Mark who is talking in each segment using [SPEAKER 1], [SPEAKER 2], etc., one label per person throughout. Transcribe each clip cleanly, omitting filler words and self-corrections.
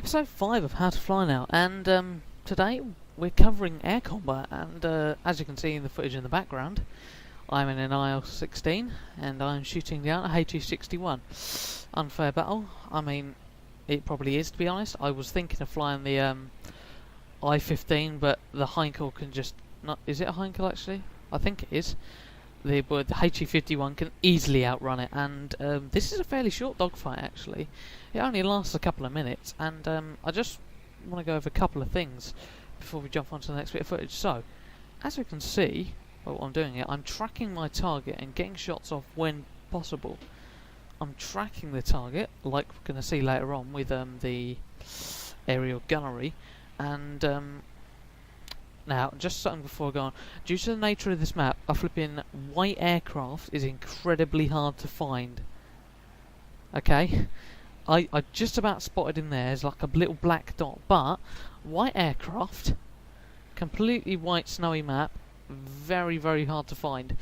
[SPEAKER 1] Episode 5 of How to Fly Now, and today we're covering air combat, and as you can see in the footage in the background, I'm in an IL-16 and I'm shooting down a HE-61. Unfair battle. I mean, it probably is, to be honest. I was thinking of flying the I-15, but the Heinkel can just not. Is it a Heinkel actually? I think it is. The HE-51 can easily outrun it, and this is a fairly short dogfight actually. It only lasts a couple of minutes, and I just want to go over a couple of things before we jump onto the next bit of footage. So, as you can see, while I'm doing it, I'm tracking my target and getting shots off when possible. I'm tracking the target, like we're going to see later on with the aerial gunnery, and now, just something before I go on. Due to the nature of this map, a flipping white aircraft is incredibly hard to find. Okay? I just about spotted him there as like a little black dot, but white aircraft, completely white snowy map, very, very hard to find.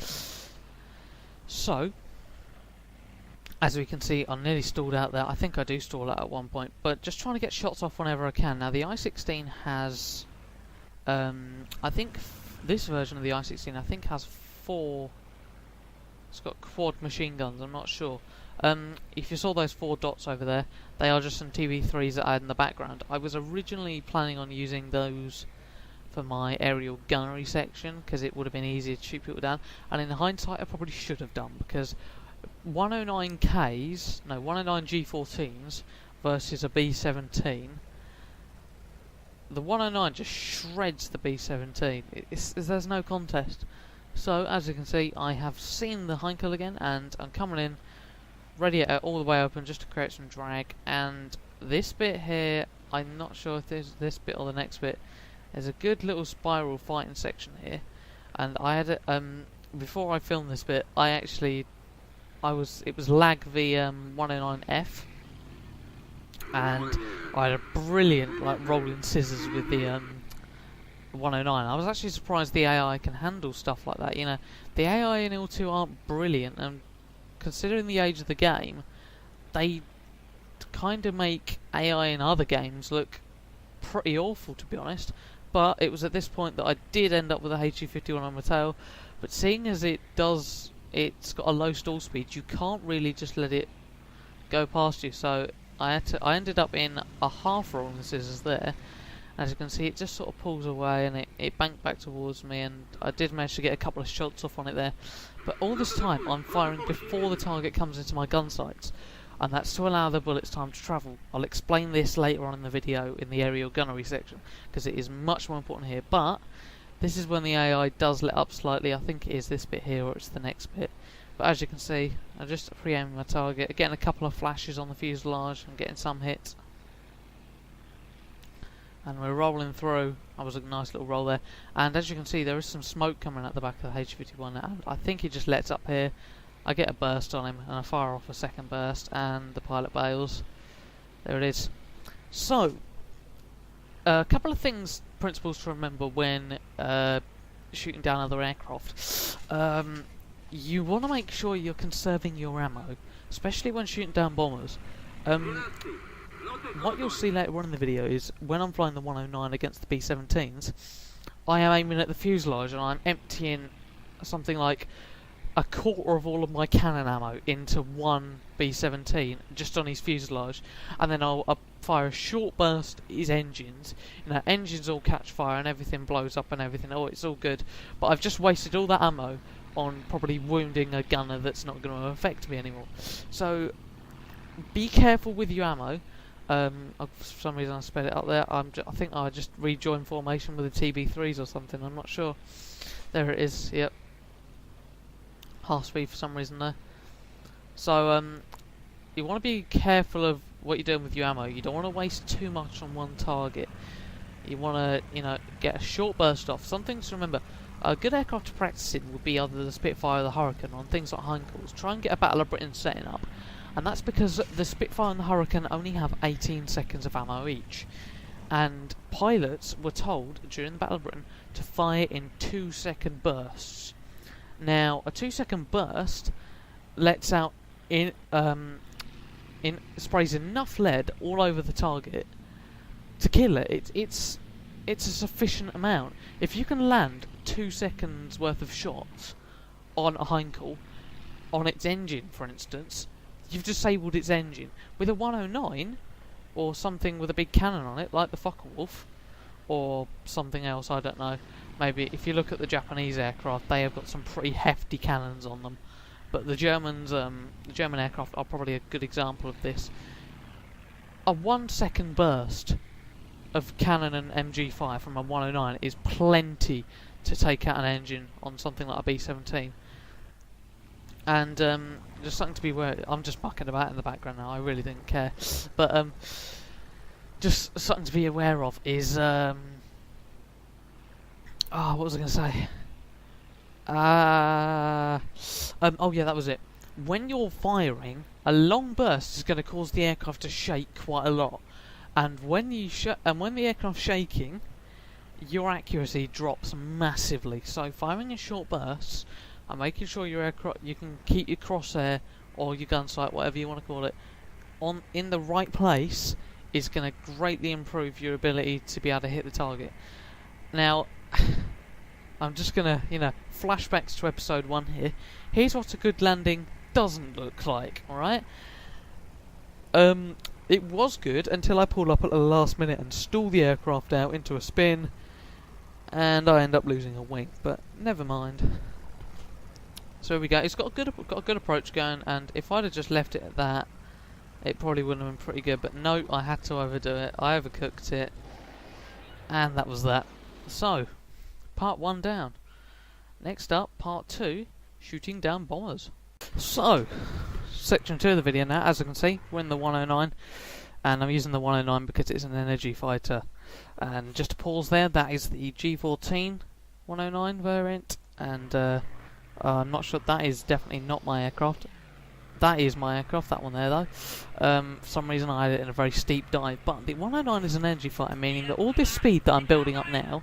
[SPEAKER 1] So, as we can see, I'm nearly stalled out there. I think I do stall out at one point, but just trying to get shots off whenever I can. Now, the I-16 has... I think this version of the I-16 has 4. It's got quad machine guns. I'm not sure. If you saw those 4 dots over there, they are just some TV3s that I had in the background. I was originally planning on using those for my aerial gunnery section because it would have been easier to shoot people down. And in hindsight, I probably should have done, because 109 G14s versus a B17. The 109 just shreds the B17. There's no contest. So, as you can see, I have seen the Heinkel again, and I'm coming in, ready all the way open just to create some drag. And this bit here, I'm not sure if there's this bit or the next bit. There's a good little spiral fighting section here, and I had before I filmed this bit, it was lag v 109F. And I had a brilliant rolling scissors with the 109. I was actually surprised the AI can handle stuff like that. You know, the AI in IL-2 aren't brilliant, and considering the age of the game, they kind of make AI in other games look pretty awful, to be honest. But it was at this point that I did end up with a HE-51 on my tail. But seeing as it's got a low stall speed, you can't really just let it go past you. So I ended up in a half rolling scissors there. As you can see, it just sort of pulls away and it banked back towards me, and I did manage to get a couple of shots off on it there. But all this time I'm firing before the target comes into my gun sights, and that's to allow the bullets time to travel. I'll explain this later on in the video in the aerial gunnery section, because it is much more important here. But this is when the AI does let up slightly. I think it is this bit here, or it's the next bit. But as you can see, I'm just pre-aiming my target, getting a couple of flashes on the fuselage and getting some hits. And we're rolling through. That was a nice little roll there. And as you can see, there is some smoke coming out the back of the HE-51. And I think he just lets up here. I get a burst on him, and I fire off a second burst, and the pilot bails. There it is. So, a couple of principles to remember when shooting down other aircraft. You want to make sure you're conserving your ammo, especially when shooting down bombers. What you'll see later on in the video is when I'm flying the 109 against the B-17s, I am aiming at the fuselage and I'm emptying something like a quarter of all of my cannon ammo into one B-17 just on his fuselage, and then I'll fire a short burst at his engines. You know, engines all catch fire and everything blows up and everything. Oh, it's all good, but I've just wasted all that ammo on probably wounding a gunner that's not going to affect me anymore. So be careful with your ammo. For some reason I sped it up there. I think I just rejoined formation with the TB3s or something. I'm not sure. There it is. Yep. Half speed for some reason there. So you want to be careful of what you're doing with your ammo. You don't want to waste too much on one target. You want to, get a short burst off. Some things to remember. A good aircraft to practice in would be either the Spitfire or the Hurricane on things like Heinkels. Try and get a Battle of Britain setting up. And that's because the Spitfire and the Hurricane only have 18 seconds of ammo each. And pilots were told during the Battle of Britain to fire in 2-second bursts. Now, a 2-second burst lets out sprays enough lead all over the target to kill it. It's a sufficient amount. If you can land 2 seconds worth of shots on a Heinkel, on its engine, for instance, you've disabled its engine. With a 109, or something with a big cannon on it, like the Focke-Wulf, or something else, I don't know. Maybe if you look at the Japanese aircraft, they have got some pretty hefty cannons on them. But the Germans, the German aircraft are probably a good example of this. A 1 second burst of cannon and MG fire from a 109 is plenty to take out an engine on something like a B-17. And just something to be aware. I'm just mucking about in the background now. I really didn't care, but just something to be aware of is what was I going to say? Oh yeah, that was it. When you're firing, a long burst is going to cause the aircraft to shake quite a lot, and when the aircraft's shaking, your accuracy drops massively. So firing in short bursts and making sure your aircraft, you can keep your crosshair or your gun sight, whatever you want to call it, in the right place, is going to greatly improve your ability to be able to hit the target. Now, I'm just going to, flashbacks to episode 1 here. Here's what a good landing doesn't look like, alright? It was good until I pulled up at the last minute and stalled the aircraft out into a spin, and I end up losing a wing, but never mind. So here we go. It's got a good approach going, and if I'd have just left it at that, it probably wouldn't have been pretty good. But no, I had to overdo it. I overcooked it, and that was that. So, part 1 down. Next up, part 2, shooting down bombers. So, section 2 of the video now. As you can see, we're in the 109, and I'm using the 109 because it's an energy fighter. And just to pause there, that is the G14 109 variant, and I'm not sure, that is definitely not my aircraft. That is my aircraft, that one there though. For some reason I had it in a very steep dive, but the 109 is an energy fighter, meaning that all this speed that I'm building up now,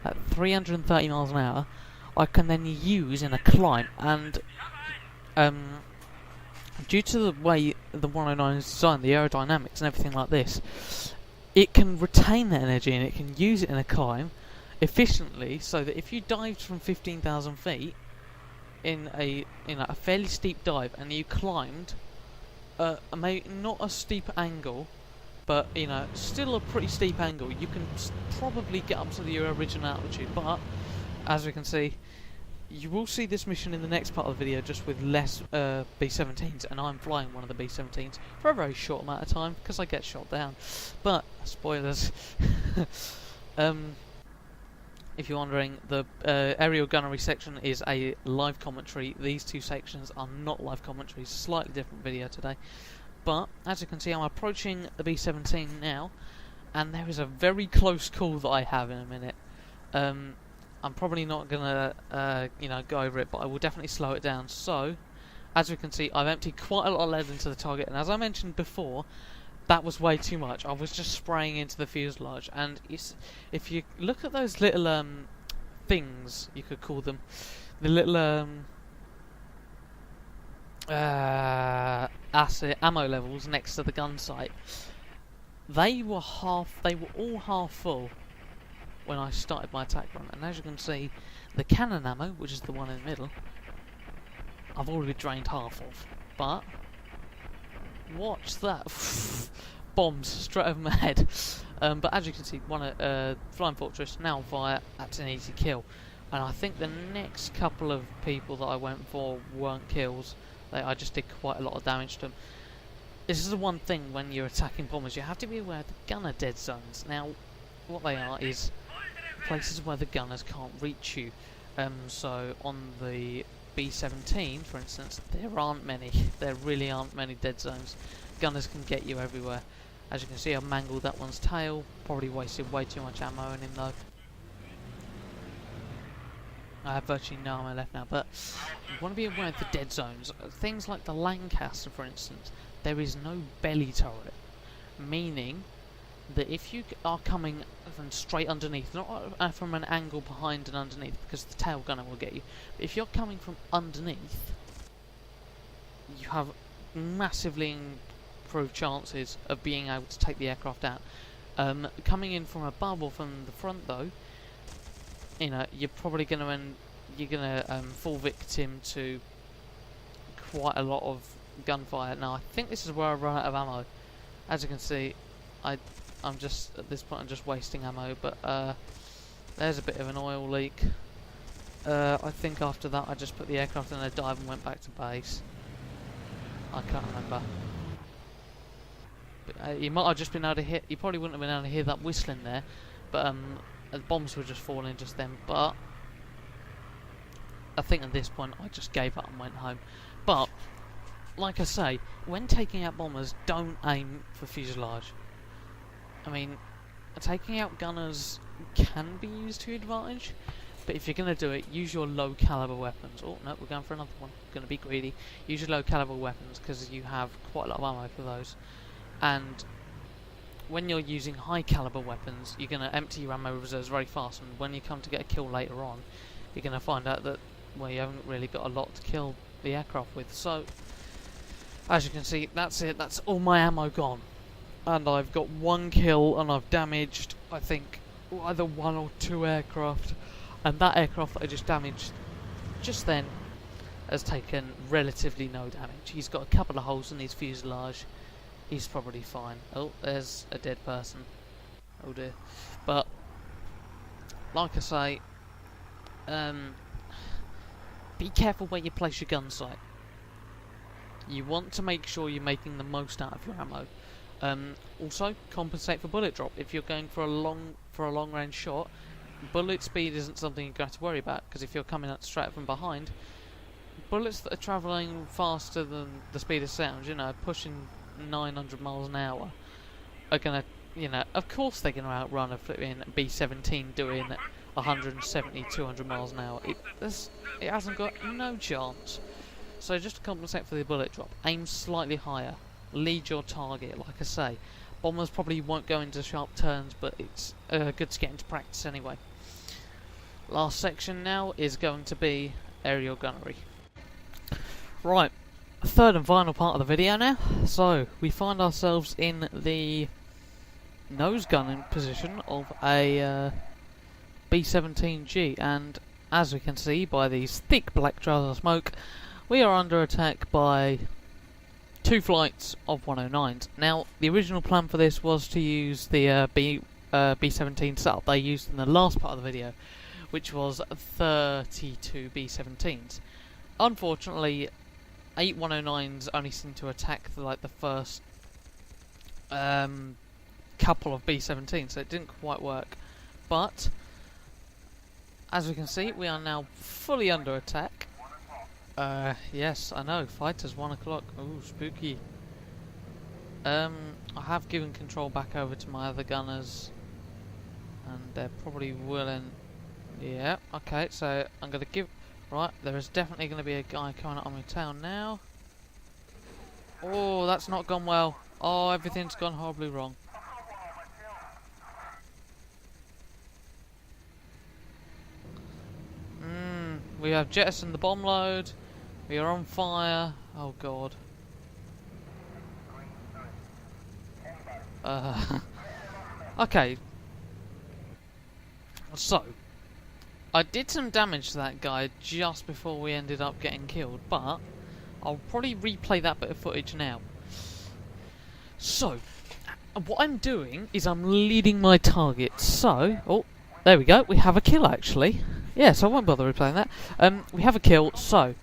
[SPEAKER 1] at 330 miles an hour, I can then use in a climb, and due to the way the 109 is designed, the aerodynamics and everything like this, it can retain that energy and it can use it in a climb efficiently, so that if you dived from 15,000 feet in a fairly steep dive and you climbed maybe not a steep angle, but still a pretty steep angle, you can probably get up to your original altitude. But as we can see, you will see this mission in the next part of the video, just with less B-17s, and I'm flying one of the B-17s for a very short amount of time because I get shot down. But spoilers. If you're wondering, the aerial gunnery section is a live commentary. These two sections are not live commentaries, slightly different video today. But as you can see, I'm approaching the B-17 now, and there is a very close call that I have in a minute. I'm probably not gonna go over it, but I will definitely slow it down. So, as we can see, I've emptied quite a lot of lead into the target, and as I mentioned before, that was way too much. I was just spraying into the fuselage, and if you look at those little things, you could call them, the little ammo levels next to the gun sight, they were all half full when I started my attack run, and as you can see, the cannon ammo, which is the one in the middle, I've already drained half of. But watch that. Bombs straight over my head. But as you can see, Flying Fortress now on fire. That's an easy kill. And I think the next couple of people that I went for weren't kills. I just did quite a lot of damage to them. This is the one thing when you're attacking bombers, you have to be aware of the gunner dead zones. Now, what they are is places where the gunners can't reach you. So on the B-17, for instance, there aren't many. There really aren't many dead zones. Gunners can get you everywhere. As you can see, I've mangled that one's tail. Probably wasted way too much ammo on him though. I have virtually no ammo left now, but you want to be aware of the dead zones. Things like the Lancaster, for instance, there is no belly turret, meaning that if you are coming from straight underneath, not from an angle behind and underneath, because the tail gunner will get you, but if you're coming from underneath, you have massively improved chances of being able to take the aircraft out. Coming in from above or from the front though, you know, you're probably going to fall victim to quite a lot of gunfire. Now I think this is where I run out of ammo. As you can see, I'm just at this point I'm just wasting ammo, but there's a bit of an oil leak. I think after that I just put the aircraft in a dive and went back to base. I can't remember. But, you might have just been able to hear. You probably wouldn't have been able to hear that whistling there, but the bombs were just falling just then. But I think at this point I just gave up and went home. But like I say, when taking out bombers, don't aim for fuselage. I mean, taking out gunners can be used to your advantage, but if you're going to do it, use your low caliber weapons. Oh no, we're going for another one. Going to be greedy. Use your low caliber weapons because you have quite a lot of ammo for those. And when you're using high caliber weapons, you're going to empty your ammo reserves very fast, and when you come to get a kill later on, you're going to find out that, well, you haven't really got a lot to kill the aircraft with. So, as you can see, that's it. That's all my ammo gone. And I've got 1 kill, and I've damaged, I think, either 1 or 2 aircraft. And that aircraft that I just damaged just then has taken relatively no damage. He's got a couple of holes in his fuselage. He's probably fine. Oh, there's a dead person. Oh dear. But, like I say, be careful where you place your gun sight. You want to make sure you're making the most out of your ammo. Also, compensate for bullet drop. If you're going for a long range shot, bullet speed isn't something you're going to have to worry about, because if you're coming up straight from behind, bullets that are travelling faster than the speed of sound, you know, pushing 900 miles an hour, are going to, you know, of course they're going to outrun a flipping B-17 doing 170, 200 miles an hour. It hasn't got no chance. So just to compensate for the bullet drop, aim slightly higher, lead your target. Like I say, bombers probably won't go into sharp turns, but it's good to get into practice anyway. Last section now is going to be aerial gunnery. Right, third and final part of the video now. So we find ourselves in the nose gunning position of a B-17G, and as we can see by these thick black trails of smoke, we are under attack by 2 flights of 109s. Now, the original plan for this was to use the B-17 setup they used in the last part of the video, which was 32 B-17s. Unfortunately, 8 109s only seem to attack the first couple of B-17s, so it didn't quite work. But as we can see, we are now fully under attack. Yes, I know, fighters 1 o'clock. Ooh, spooky. I have given control back over to my other gunners, and they're probably willing. Yeah, okay, so I'm going to give. Right, there is definitely going to be a guy coming up on my town now. Oh, that's not gone well. Oh, everything's gone horribly wrong. We have jettisoned the bomb load. We are on fire. Oh god. Okay. So, I did some damage to that guy just before we ended up getting killed, but I'll probably replay that bit of footage now. So, what I'm doing is I'm leading my target. So, oh, there we go. We have a kill actually. Yeah, so I won't bother replaying that. We have a kill. So,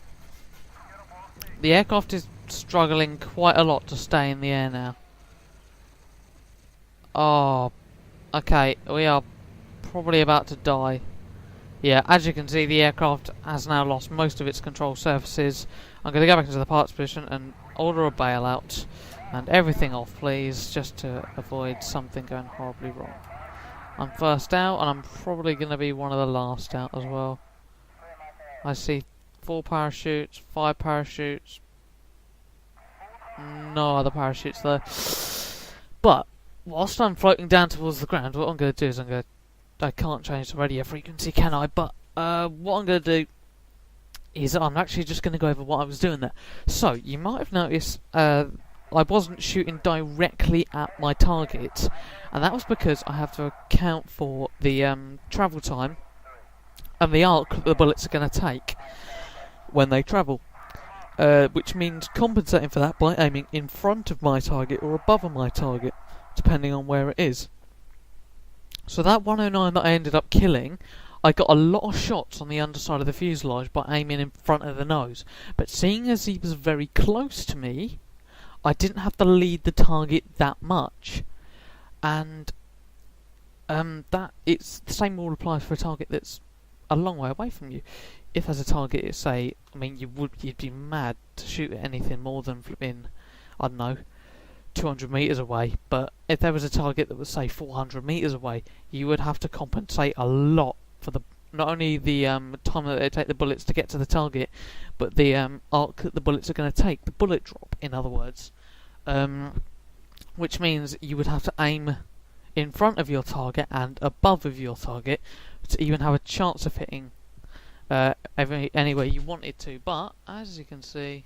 [SPEAKER 1] the aircraft is struggling quite a lot to stay in the air now. Oh, okay. We are probably about to die. Yeah, as you can see, the aircraft has now lost most of its control surfaces. I'm going to go back into the parts position and order a bailout and everything off, please, just to avoid something going horribly wrong. I'm first out, and I'm probably going to be one of the last out as well. I see 4 parachutes, 5 parachutes, no other parachutes though. But whilst I'm floating down towards the ground, what I'm going to do is I can't change the radio frequency, can I? But what I'm going to do is I'm actually just going to go over what I was doing there. So you might have noticed I wasn't shooting directly at my target, and that was because I have to account for the travel time and the arc that the bullets are going to take when they travel. Which means compensating for that by aiming in front of my target or above my target, depending on where it is. So that 109 that I ended up killing, I got a lot of shots on the underside of the fuselage by aiming in front of the nose. But seeing as he was very close to me, I didn't have to lead the target that much. And that it's the same rule applies for a target that's a long way away from you. If there's a target, say, I mean, you'd be mad to shoot at anything more than flipping, I don't know, 200 metres away. But if there was a target that was, say, 400 metres away, you would have to compensate a lot for the not only the time that they take the bullets to get to the target, but the arc that the bullets are going to take, the bullet drop, in other words. Which means you would have to aim in front of your target and above of your target to even have a chance of hitting anywhere you wanted to. But as you can see,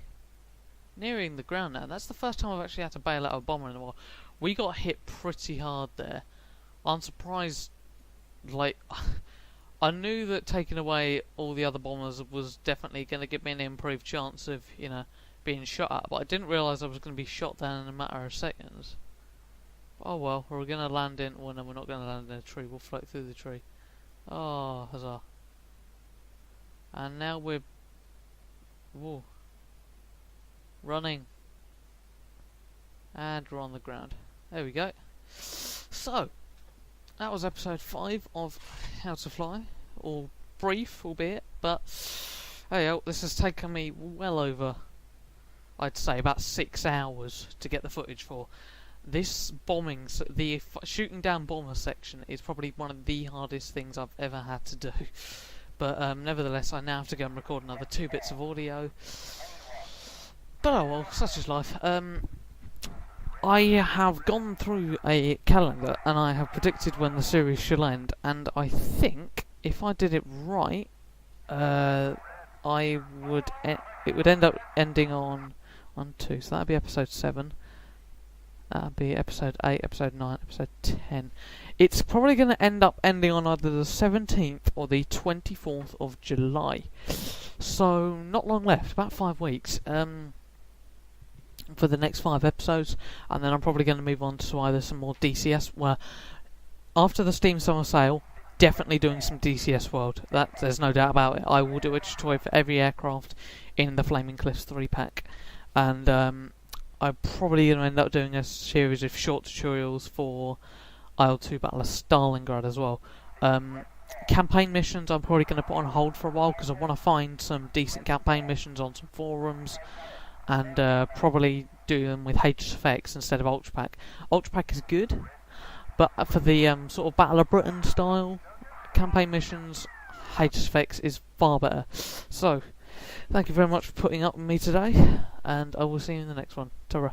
[SPEAKER 1] nearing the ground now. That's the first time I've actually had to bail out a bomber in a while. We got hit pretty hard there. I'm surprised. Like, I knew that taking away all the other bombers was definitely going to give me an improved chance of, you know, being shot at, but I didn't realise I was going to be shot down in a matter of seconds. Oh well, we're going to land in. Well, no, we're not going to land in a tree. We'll float through the tree. Oh, huzzah! And now we're running, and we're on the ground. There we go. So that was episode 5 of How to Fly, all brief, albeit, but hey, this has taken me well over, I'd say, about 6 hours to get the footage for. This bombing, the shooting down bomber section is probably one of the hardest things I've ever had to do. But nevertheless, I now have to go and record another 2 bits of audio. But oh well, such is life. I have gone through a calendar and I have predicted when the series shall end, and I think if I did it right, it would end up ending on 1, 2, so that'd be episode 7. That'd be episode 8, episode 9, episode 10. It's probably going to end up ending on either the 17th or the 24th of July. So not long left, about 5 weeks. For the next 5 episodes, and then I'm probably going to move on to either some more DCS. Well, after the Steam Summer Sale, definitely doing some DCS World. That there's no doubt about it. I will do a tutorial for every aircraft in the Flaming Cliffs 3-pack, and I'm probably going to end up doing a series of short tutorials for IL-2 Battle of Stalingrad as well. Campaign missions I'm probably going to put on hold for a while because I want to find some decent campaign missions on some forums, and probably do them with HSFX instead of Ultrapack. Ultrapack is good, but for the sort of Battle of Britain style campaign missions, HSFX is far better. So, thank you very much for putting up with me today, and I will see you in the next one. Ta-ra.